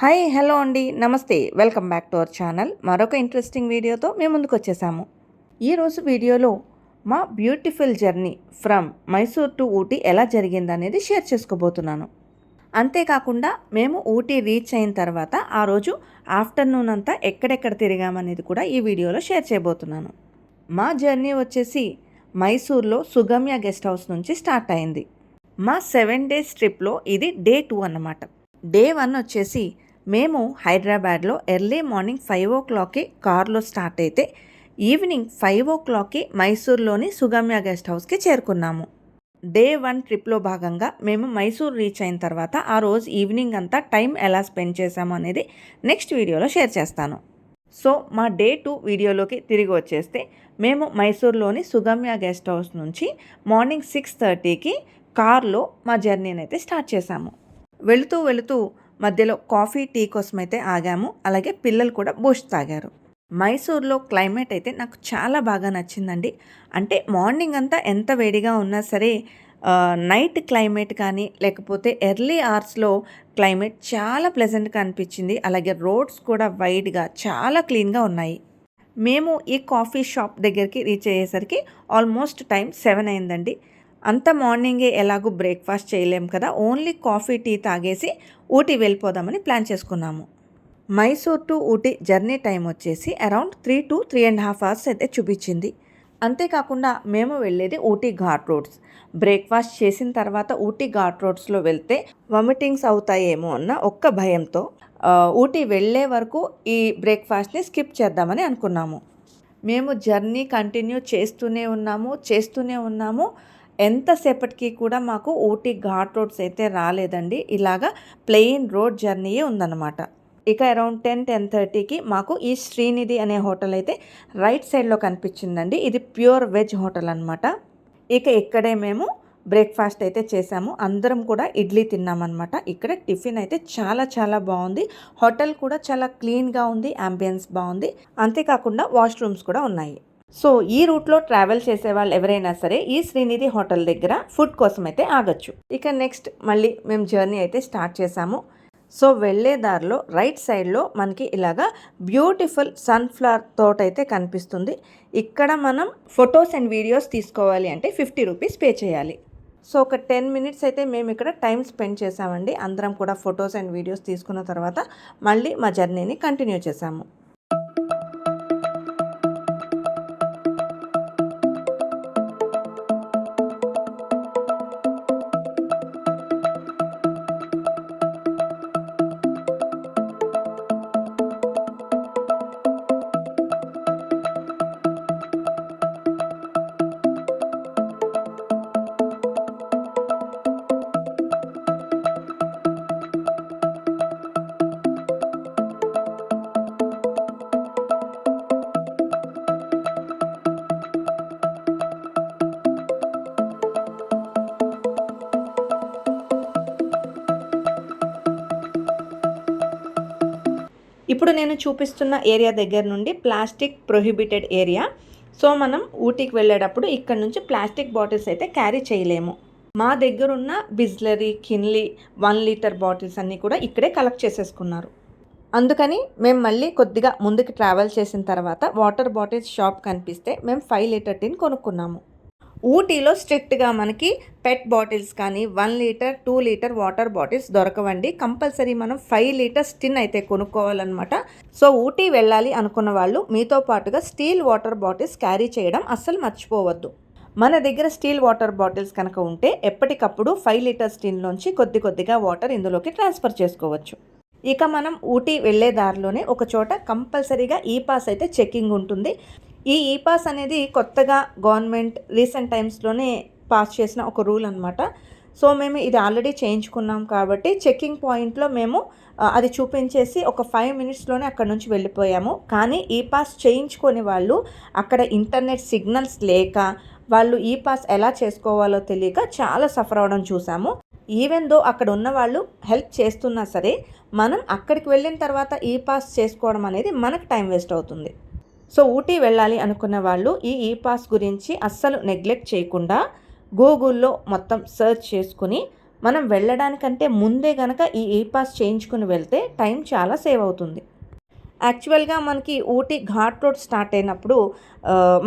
Hi hello అండి నమస్తే welcome back to our channel. మరొక ఇంట్రెస్టింగ్ వీడియోతో మేము ముందుకు వచ్చేసాము. ఈరోజు వీడియోలో మా beautiful journey from Mysore to Ooty ఎలా జరిగిందనేది షేర్ చేసుకోబోతున్నాను. అంతేకాకుండా మేము ఊటీ రీచ్ అయిన తర్వాత ఆ రోజు ఆఫ్టర్నూన్ అంతా ఎక్కడెక్కడ తిరిగామనేది కూడా ఈ వీడియోలో షేర్ చేయబోతున్నాను. మా జర్నీ వచ్చేసి మైసూర్లో సుగమ్య గెస్ట్ హౌస్ నుంచి స్టార్ట్ అయింది. మా 7 days ట్రిప్లో ఇది డే 2 అన్నమాట. డే 1 వచ్చేసి మేము హైదరాబాద్లో ఎర్లీ మార్నింగ్ 5 o'clockకి కార్లో స్టార్ట్ అయితే ఈవినింగ్ 5 o'clockకి మైసూర్లోని సుగమ్య గెస్ట్ హౌస్కి చేరుకున్నాము. డే 1 ట్రిప్లో భాగంగా మేము మైసూర్ రీచ్ అయిన తర్వాత ఆ రోజు ఈవినింగ్ అంతా టైం ఎలా స్పెండ్ చేసాము అనేది నెక్స్ట్ వీడియోలో షేర్ చేస్తాను. సో మా డే 2 వీడియోలోకి తిరిగి వచ్చేస్తే మేము మైసూర్లోని సుగమ్య గెస్ట్ హౌస్ నుంచి మార్నింగ్ 6:30కి కార్లో మా జర్నీని అయితే స్టార్ట్ చేశాము. వెళుతూ మధ్యలో కాఫీ టీ కోసం అయితే ఆగాము. అలాగే పిల్లలు కూడా బూస్ట్ తాగారు. మైసూర్లో క్లైమేట్ అయితే నాకు చాలా బాగా నచ్చిందండి. అంటే మార్నింగ్ అంతా ఎంత వేడిగా ఉన్నా సరే నైట్ క్లైమేట్ కానీ లేకపోతే ఎర్లీ అవర్స్లో క్లైమేట్ చాలా ప్లెజెంట్గా అనిపించింది. అలాగే రోడ్స్ కూడా వైడ్గా చాలా క్లీన్గా ఉన్నాయి. మేము ఈ కాఫీ షాప్ దగ్గరికి రీచ్ అయ్యేసరికి ఆల్మోస్ట్ టైం 7 అయిందండి. అంత మార్నింగే ఎలాగూ బ్రేక్ఫాస్ట్ చేయలేము కదా, ఓన్లీ కాఫీ టీ తాగేసి ఊటీ వెళ్ళిపోదామని ప్లాన్ చేసుకున్నాము. Mysore to Ooty journey time వచ్చేసి అరౌండ్ 3 to 3.5 hours అయితే చూపించింది. అంతేకాకుండా మేము వెళ్ళేది ఊటీ ఘాట్ రోడ్స్. బ్రేక్ఫాస్ట్ చేసిన తర్వాత ఊటీ ఘాట్ రోడ్స్లో వెళ్తే వామిటింగ్స్ అవుతాయేమో అన్న ఒక్క భయంతో ఊటీ వెళ్ళే వరకు ఈ బ్రేక్ఫాస్ట్ని స్కిప్ చేద్దామని అనుకున్నాము. మేము జర్నీ కంటిన్యూ చేస్తూనే ఉన్నాము. ఎంతసేపటికి కూడా మాకు ఊటీ ఘాట్ రోడ్స్ అయితే రాలేదండి. ఇలాగా ప్లెయిన్ రోడ్ జర్నీయే ఉందన్నమాట. ఇక అరౌండ్ 10-10:30కి మాకు ఈ శ్రీనిధి అనే హోటల్ అయితే రైట్ సైడ్లో కనిపించిందండి. ఇది ప్యూర్ వెజ్ హోటల్ అనమాట. ఇక ఇక్కడే మేము బ్రేక్ఫాస్ట్ అయితే చేసాము. అందరం కూడా ఇడ్లీ తిన్నామన్నమాట. ఇక్కడ టిఫిన్ అయితే చాలా చాలా బాగుంది. హోటల్ కూడా చాలా క్లీన్గా ఉంది, అంబియన్స్ బాగుంది. అంతేకాకుండా వాష్రూమ్స్ కూడా ఉన్నాయి. సో ఈ రూట్లో ట్రావెల్ చేసే వాళ్ళు ఎవరైనా సరే ఈ శ్రీనిధి హోటల్ దగ్గర ఫుడ్ కోసం అయితే ఆగచ్చు. ఇక నెక్స్ట్ మళ్ళీ మేము జర్నీ అయితే స్టార్ట్ చేసాము. సో వెళ్ళే దారిలో రైట్ సైడ్లో మనకి ఇలాగా బ్యూటిఫుల్ సన్ఫ్లవర్ తోట అయితే కనిపిస్తుంది. ఇక్కడ మనం ఫొటోస్ అండ్ వీడియోస్ తీసుకోవాలి అంటే 50 rupees పే చేయాలి. సో ఒక 10 minutes అయితే మేము ఇక్కడ టైం స్పెండ్ చేసామండి. అందరం కూడా ఫొటోస్ అండ్ వీడియోస్ తీసుకున్న తర్వాత మళ్ళీ మా జర్నీని కంటిన్యూ చేసాము. ఇప్పుడు నేను చూపిస్తున్న ఏరియా దగ్గర నుండి ప్లాస్టిక్ ప్రొహిబిటెడ్ ఏరియా. సో మనం ఊటీకి వెళ్ళేటప్పుడు ఇక్కడ నుంచి ప్లాస్టిక్ బాటిల్స్ అయితే క్యారీ చేయలేము. మా దగ్గర ఉన్న బిస్లరీ, కిన్లీ 1 liter బాటిల్స్ అన్నీ కూడా ఇక్కడే కలెక్ట్ చేసేసుకున్నారు. అందుకని మేము మళ్ళీ కొద్దిగా ముందుకు ట్రావెల్ చేసిన తర్వాత వాటర్ బాటిల్స్ షాప్ కనిపిస్తే మేము 5 liter టిన్ కొనుక్కున్నాము. ఊటీలో స్ట్రిక్ట్గా మనకి పెట్ బాటిల్స్ కానీ 1 liter, 2 liter వాటర్ బాటిల్స్ దొరకవండి. కంపల్సరీ మనం 5 liters టిన్ అయితే కొనుక్కోవాలన్నమాట. సో ఊటీ వెళ్ళాలి అనుకున్న వాళ్ళు మీతో పాటుగా స్టీల్ వాటర్ బాటిల్స్ క్యారీ చేయడం అస్సలు మర్చిపోవద్దు. మన దగ్గర స్టీల్ వాటర్ బాటిల్స్ కనుక ఉంటే ఎప్పటికప్పుడు 5 liters టిన్లోంచి కొద్దిగా వాటర్ ఇందులోకి ట్రాన్స్ఫర్ చేసుకోవచ్చు. ఇక మనం ఊటీ వెళ్ళే దారిలోనే ఒక చోట కంపల్సరీగా ఈ-పాస్ అయితే చెకింగ్ ఉంటుంది. ఈ ఈ-పాస్ అనేది కొత్తగా గవర్నమెంట్ రీసెంట్ టైమ్స్లోనే పాస్ చేసిన ఒక రూల్ అనమాట. సో మేము ఇది ఆల్రెడీ చేయించుకున్నాం కాబట్టి చెకింగ్ పాయింట్లో మేము అది చూపించేసి ఒక 5 minutesలోనే అక్కడ నుంచి వెళ్ళిపోయాము. కానీ ఈ-పాస్ చేయించుకొని వాళ్ళు అక్కడ ఇంటర్నెట్ సిగ్నల్స్ లేక వాళ్ళు ఈ-పాస్ ఎలా చేసుకోవాలో తెలియక చాలా సఫర్ అవడం చూసాము. ఈవెన్ దో అక్కడ ఉన్న వాళ్ళు హెల్ప్ చేస్తున్నా సరే మనం అక్కడికి వెళ్ళిన తర్వాత ఈ-పాస్ చేసుకోవడం అనేది మనకు టైం వేస్ట్ అవుతుంది. సో ఊటీ వెళ్ళాలి అనుకున్న వాళ్ళు ఈ ఈ-పాస్ గురించి అస్సలు నెగ్లెక్ట్ చేయకుండా గూగుల్లో మొత్తం సెర్చ్ చేసుకుని మనం వెళ్ళడానికంటే ముందే గనక ఈ ఈ పాస్ చేయించుకుని వెళ్తే టైం చాలా సేవ్ అవుతుంది. యాక్చువల్‌గా మనకి ఊటీ ఘాట్ రోడ్ స్టార్ట్ అయినప్పుడు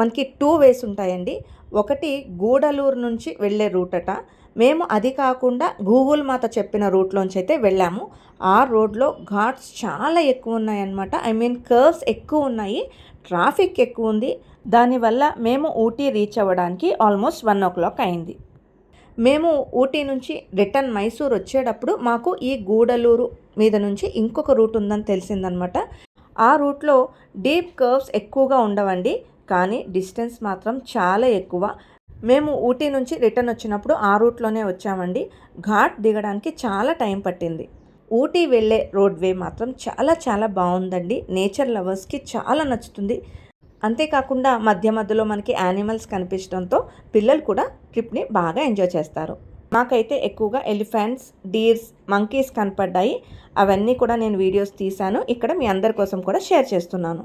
మనకి 2 వేస్ ఉంటాయండి. ఒకటి గూడలూరు నుంచి వెళ్ళే రూట్ అట. మేము అది కాకుండా గూగుల్ మాత చెప్పిన రూట్‌లోంచి అయితే వెళ్ళాము. ఆ రోడ్‌లో ఘాట్స్ చాలా ఎక్కువున్నాయన్నమాట. ఐ మీన్ కర్వ్స్ ఎక్కువున్నాయి. ట్రాఫిక్ ఎక్కువుంది. దానివల్ల మేము ఊటీ రీచ్ అవ్వడానికి ఆల్మోస్ట్ 1:00 అయింది. మేము ఊటీ నుంచి రిటర్న్ మైసూర్ వచ్చేటప్పుడు మాకు ఈ గూడలూరు మీద నుంచి ఇంకొక రూట్ ఉందని తెలిసిందనమాట. ఆ రూట్‌లో డీప్ కర్వ్స్ ఎక్కువగా ఉండవండి. కానీ డిస్టెన్స్ మాత్రం చాలా ఎక్కువ. మేము ఊటీ నుంచి రిటర్న్ వచ్చినప్పుడు ఆ రూట్‌లోనే వచ్చామండి. ఘాట్ దిగడానికి చాలా టైం పట్టింది. ఊటీ వెళ్ళే రోడ్‌వే మాత్రం చాలా చాలా బావుందండి. నేచర్ లవర్స్‌కి చాలా నచ్చుతుంది. అంతేకాకుండా మధ్య మధ్యలో మనకి యానిమల్స్ కనిపించడంతో పిల్లలు కూడా ట్రిప్‌ని బాగా ఎంజాయ్ చేస్తారు. మాకైతే ఎక్కువగా ఎలిఫెంట్స్, డీర్స్, మంకీస్ కనపడ్డాయి. అవన్నీ కూడా నేను వీడియోస్ తీశాను. ఇక్కడ మీ అందరి కోసం కూడా షేర్ చేస్తున్నాను.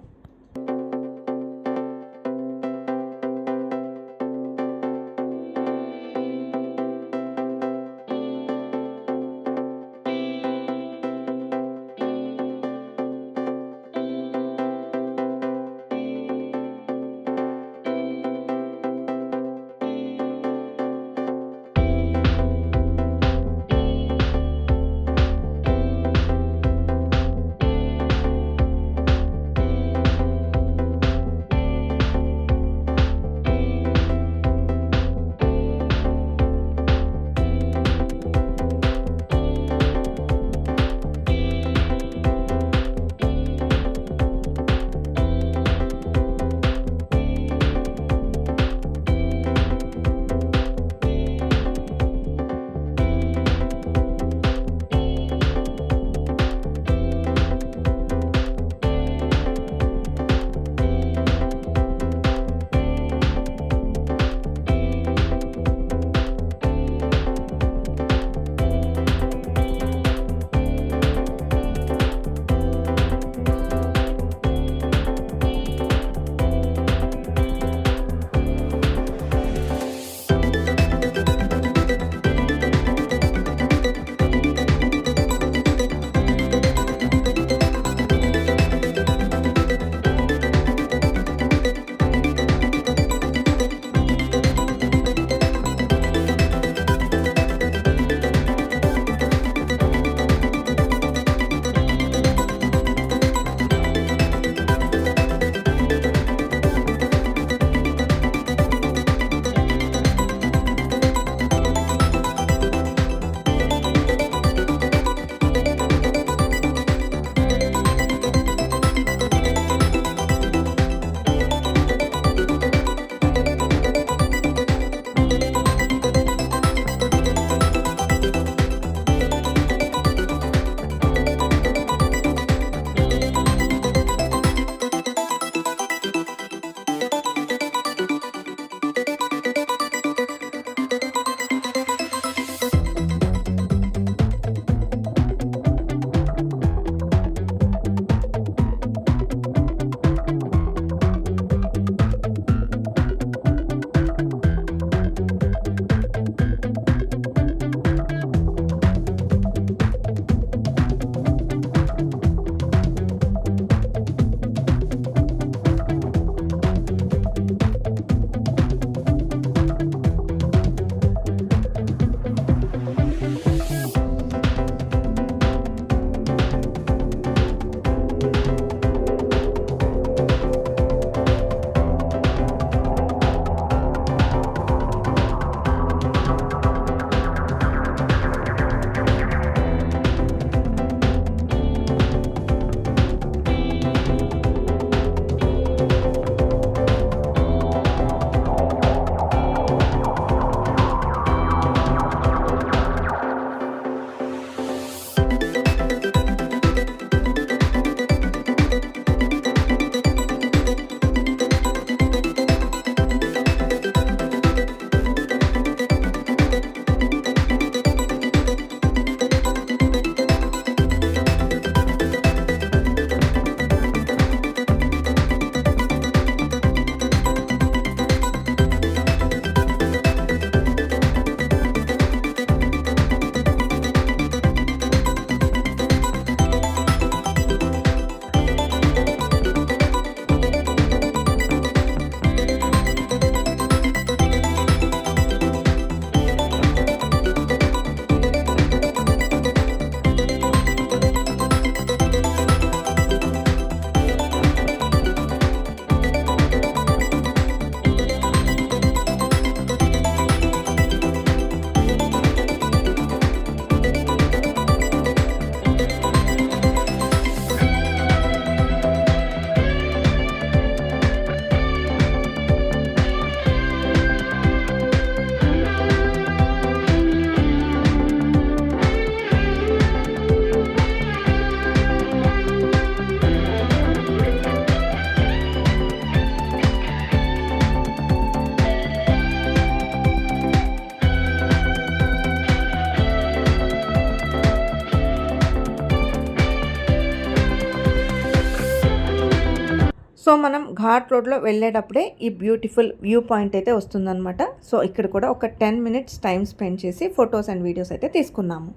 సో మనం ఘాట్ రోడ్లో వెళ్ళేటప్పుడే ఈ బ్యూటిఫుల్ వ్యూ పాయింట్ అయితే వస్తుందన్నమాట. సో ఇక్కడ కూడా ఒక 10 మినిట్స్ టైం స్పెండ్ చేసి ఫొటోస్ అండ్ వీడియోస్ అయితే తీసుకున్నాము.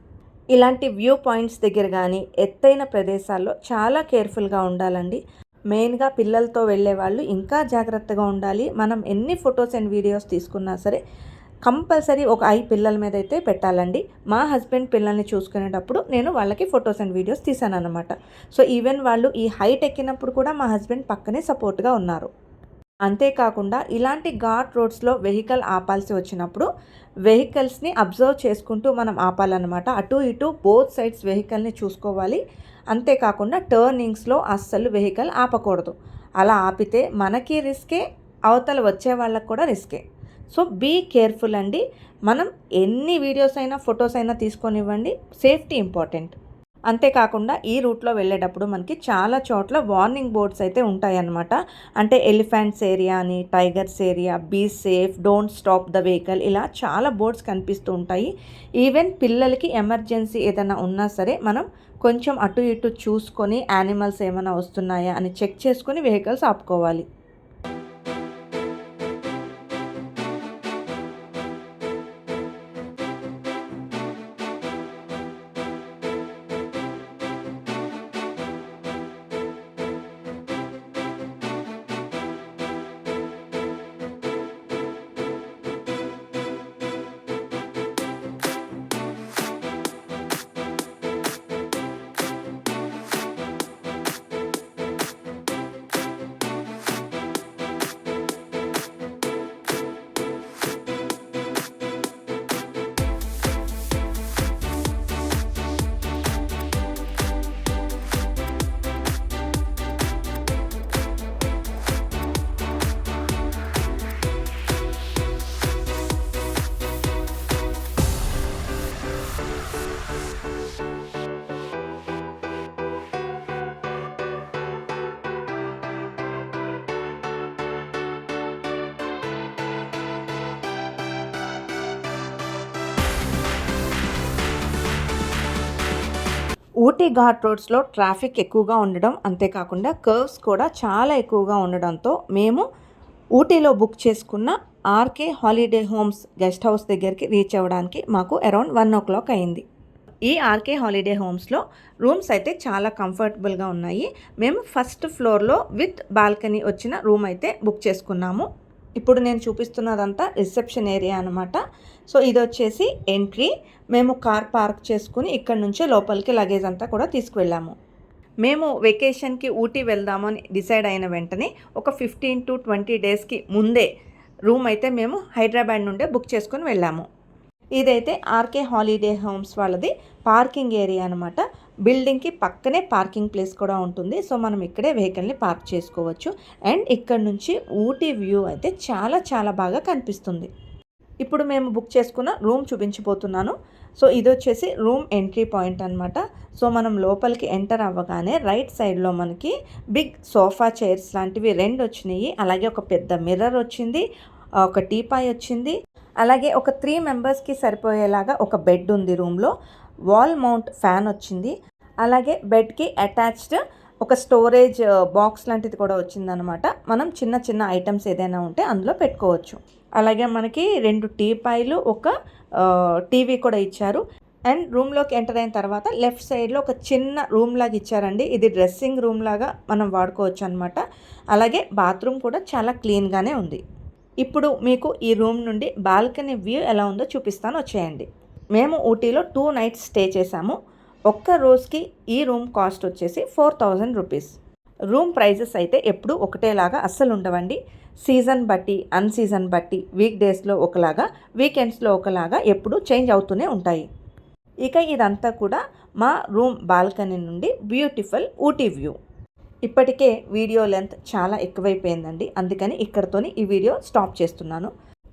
ఇలాంటి వ్యూ పాయింట్స్ దగ్గర కానీ ఎత్తైన ప్రదేశాల్లో చాలా కేర్ఫుల్గా ఉండాలండి. మెయిన్గా పిల్లలతో వెళ్ళే వాళ్ళు ఇంకా జాగ్రత్తగా ఉండాలి. మనం ఎన్ని ఫొటోస్ అండ్ వీడియోస్ తీసుకున్నా సరే కంపల్సరీ ఒక ఐ పిల్లల మీద అయితే పెట్టాలండి. మా హస్బెండ్ పిల్లల్ని చూసుకునేటప్పుడు నేను వాళ్ళకి ఫొటోస్ అండ్ వీడియోస్ తీసాను అనమాట. సో ఈవెన్ వాళ్ళు ఈ హైట్ ఎక్కినప్పుడు కూడా మా హస్బెండ్ పక్కనే సపోర్ట్గా ఉన్నారు. అంతేకాకుండా ఇలాంటి ఘాట్ రోడ్స్లో వెహికల్ ఆపాల్సి వచ్చినప్పుడు వెహికల్స్ని అబ్జర్వ్ చేసుకుంటూ మనం ఆపాలన్నమాట. అటు ఇటు బోత్ సైడ్స్ వెహికల్ని చూసుకోవాలి. అంతేకాకుండా టర్నింగ్స్లో అస్సలు వెహికల్ ఆపకూడదు. అలా ఆపితే మనకి రిస్కే, అవతల వచ్చే వాళ్ళకు కూడా రిస్కే. సో బీ కేర్ఫుల్ అండి. మనం ఎన్ని వీడియోస్ అయినా ఫొటోస్ అయినా తీసుకొనివ్వండి, సేఫ్టీ ఇంపార్టెంట్. అంతేకాకుండా ఈ రూట్లో వెళ్ళేటప్పుడు మనకి చాలా చోట్ల వార్నింగ్ బోర్డ్స్ అయితే ఉంటాయన్నమాట. అంటే ఎలిఫెంట్స్ ఏరియా అని, tigers area, be safe, don't stop the vehicle, ఇలా చాలా బోర్డ్స్ కనిపిస్తూ ఉంటాయి. ఈవెన్ పిల్లలకి ఎమర్జెన్సీ ఏదైనా ఉన్నా సరే మనం కొంచెం అటు ఇటు చూసుకొని యానిమల్స్ ఏమైనా వస్తున్నాయా అని చెక్ చేసుకొని వెహికల్స్ ఆపుకోవాలి. ఊటీ ఘాట్ రోడ్స్లో ట్రాఫిక్ ఎక్కువగా ఉండడం, అంతేకాకుండా కర్వ్స్ కూడా చాలా ఎక్కువగా ఉండడంతో మేము ఊటీలో బుక్ చేసుకున్న RK holiday homes guest house దగ్గరికి రీచ్ అవ్వడానికి మాకు అరౌండ్ 1 o'clock అయింది. ఈ ఆర్కే హాలిడే హోమ్స్లో రూమ్స్ అయితే చాలా కంఫర్టబుల్గా ఉన్నాయి. మేము ఫస్ట్ ఫ్లోర్లో విత్ బాల్కనీ వచ్చిన రూమ్ అయితే బుక్ చేసుకున్నాము. ఇప్పుడు నేను చూపిస్తున్నదంతా రిసెప్షన్ ఏరియా అనమాట. సో ఇది వచ్చేసి ఎంట్రీ. మేము కార్ పార్క్ చేసుకుని ఇక్కడ నుంచే లోపలికి లగేజ్ అంతా కూడా తీసుకువెళ్ళాము. మేము వెకేషన్కి ఊటీ వెళ్దామని డిసైడ్ అయిన వెంటనే ఒక 15 to 20 డేస్కి ముందే రూమ్ అయితే మేము హైదరాబాద్ నుండే బుక్ చేసుకుని వెళ్ళాము. ఇదైతే ఆర్కే హాలిడే హోమ్స్ వాళ్ళది పార్కింగ్ ఏరియా అనమాట. బిల్డింగ్కి పక్కనే పార్కింగ్ ప్లేస్ కూడా ఉంటుంది. సో మనం ఇక్కడే వెహికల్ని పార్క్ చేసుకోవచ్చు. అండ్ ఇక్కడ నుంచి ఊటీ వ్యూ అయితే చాలా చాలా బాగా కనిపిస్తుంది. ఇప్పుడు మేము బుక్ చేసుకున్న రూమ్ చూపించిపోతున్నాను. సో ఇది వచ్చేసి రూమ్ ఎంట్రీ పాయింట్ అనమాట. సో మనం లోపలికి ఎంటర్ అవ్వగానే రైట్ సైడ్లో మనకి బిగ్ సోఫా చైర్స్ లాంటివి 2 వచ్చినాయి. అలాగే ఒక పెద్ద మిర్రర్ వచ్చింది, ఒక టీపాయ్ వచ్చింది, అలాగే ఒక 3 మెంబర్స్కి సరిపోయేలాగా ఒక బెడ్ ఉంది రూమ్లో. వాల్ మౌంట్ ఫ్యాన్ వచ్చింది. అలాగే బెడ్కి అటాచ్డ్ ఒక స్టోరేజ్ బాక్స్ లాంటిది కూడా వచ్చిందనమాట. మనం చిన్న చిన్న ఐటమ్స్ ఏదైనా ఉంటే అందులో పెట్టుకోవచ్చు. అలాగే మనకి 2 టీపాయిలు, ఒక టీవీ కూడా ఇచ్చారు. అండ్ రూమ్లోకి ఎంటర్ అయిన తర్వాత లెఫ్ట్ సైడ్లో ఒక చిన్న రూమ్ లాగా ఇచ్చారండి. ఇది డ్రెస్సింగ్ రూమ్ లాగా మనం వాడుకోవచ్చు అనమాట. అలాగే బాత్రూమ్ కూడా చాలా క్లీన్గానే ఉంది. ఇప్పుడు మీకు ఈ రూమ్ నుండి బాల్కనీ వ్యూ ఎలా ఉందో చూపిస్తాను, వచ్చేయండి. మేము ఊటీలో 2 nights స్టే చేసాము. ఒక్క రోజుకి ఈ రూమ్ కాస్ట్ వచ్చేసి 4000 రూపీస్. రూమ్ ప్రైజెస్ అయితే ఎప్పుడు ఒకటేలాగా అస్సలు ఉండవండి. సీజన్ బట్టి, అన్సీజన్ బట్టి, వీక్ డేస్లో ఒకలాగా, వీకెండ్స్లో ఒకలాగా ఎప్పుడు చేంజ్ అవుతూనే ఉంటాయి. ఇక ఇదంతా కూడా మా రూమ్ బాల్కనీ నుండి బ్యూటిఫుల్ ఊటీ వ్యూ. ఇప్పటికే వీడియో లెంత్ చాలా ఎక్కువైపోయిందండి, అందుకని ఇక్కడతోని ఈ వీడియో స్టాప్ చేస్తున్నాను.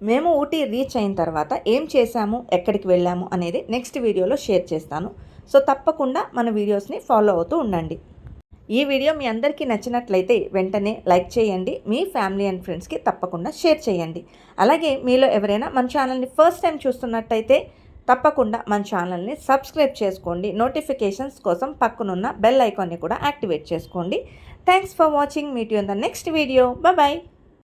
మేము ఊటీ రీచ్ అయిన తర్వాత ఏం చేశాము, ఎక్కడికి వెళ్ళాము అనేది నెక్స్ట్ వీడియోలో షేర్ చేస్తాను. సో తప్పకుండా మన వీడియోస్ని ఫాలో అవుతూ ఉండండి. ఈ వీడియో మీ అందరికీ నచ్చినట్లయితే వెంటనే లైక్ చేయండి. మీ ఫ్యామిలీ అండ్ ఫ్రెండ్స్కి తప్పకుండా షేర్ చేయండి. అలాగే మీలో ఎవరైనా మన ఛానల్ని ఫస్ట్ టైం చూస్తున్నట్టయితే తప్పకుండా మన ఛానల్ని సబ్స్క్రైబ్ చేసుకోండి. నోటిఫికేషన్స్ కోసం పక్కనున్న బెల్ ఐకాన్ని కూడా యాక్టివేట్ చేసుకోండి. Thanks for watching. Meet you in the next video. Bye.